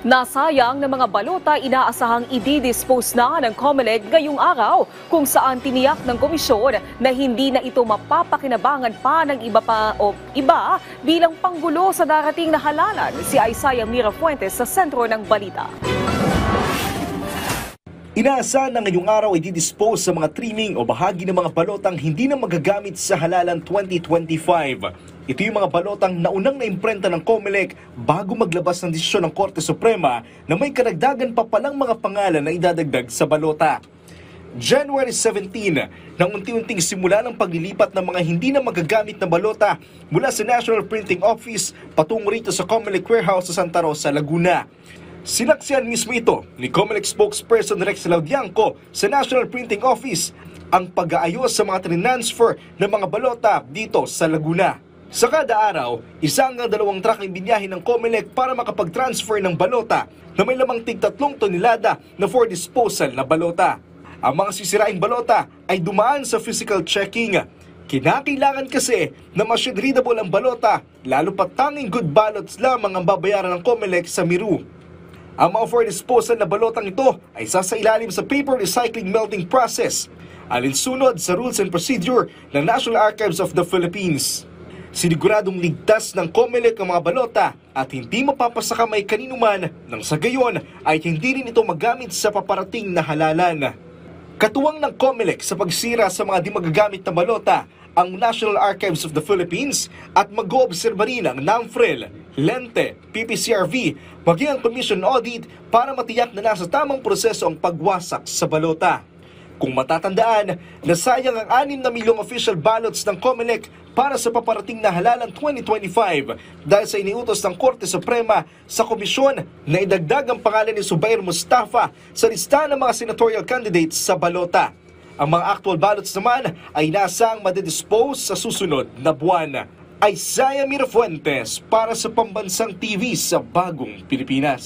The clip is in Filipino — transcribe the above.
Nasayang na mga balota inaasahang i-dispose na ng COMELEC ngayong araw kung saan tiniyak ng komisyon na hindi na ito mapapakinabangan pa ng iba bilang panggulo sa darating na halalan. Si Isaiah Mirafuentes sa sentro ng balita. Inaasahan na ngayong araw ay didispose sa mga trimming o bahagi ng mga balotang hindi na magagamit sa halalan 2025. Ito yung mga balotang naunang naimprenta ng COMELEC bago maglabas ng desisyon ng Korte Suprema na may karagdagan pa palang mga pangalan na idadagdag sa balota. January 17, nang unti-unting simula ng paglilipat ng mga hindi na magagamit na balota mula sa National Printing Office patungo rito sa COMELEC warehouse sa Santa Rosa, Laguna. Sinaksihan mismo ito ni COMELEC spokesperson Rex Laudianco sa National Printing Office ang pag-aayos sa mga transfer ng mga balota dito sa Laguna. Sa kada araw, isang hanggang 2 truck ang binyahe ng COMELEC para makapag-transfer ng balota na may lamang tig 3 tonelada na for disposal na balota. Ang mga sisiraing balota ay dumaan sa physical checking. Kinakailangan kasi na machine readable ang balota, lalo pat tanging good ballots lamang ang babayaran ng COMELEC sa Miru. Ang mga for disposal na balotang ito ay sasailalim sa paper recycling melting process, alinsunod sa rules and procedure ng National Archives of the Philippines. Siniguradong ligtas ng COMELEC ang mga balota at hindi mapapasakamay kanino man nang sa gayon ay hindi rin ito magamit sa paparating na halalan. Katuwang ng COMELEC sa pagsira sa mga di magagamit na balota ang National Archives of the Philippines at mag-oobserba rin ang NAMFREL, Lente, PPCRV, maging ang Commission Audit para matiyak na nasa tamang proseso ang pagwasak sa balota. Kung matatandaan, nasayang ang 6 na milyong official ballots ng COMELEC para sa paparating na halalan 2025 dahil sa iniutos ng Korte Suprema sa komisyon na idagdag ang pangalan ni Zubair Mustafa sa listahan ng mga senatorial candidates sa balota. Ang mga actual ballots naman ay nasang madidispose sa susunod na buwan. Isaiah Mirafuentes para sa Pambansang TV sa Bagong Pilipinas.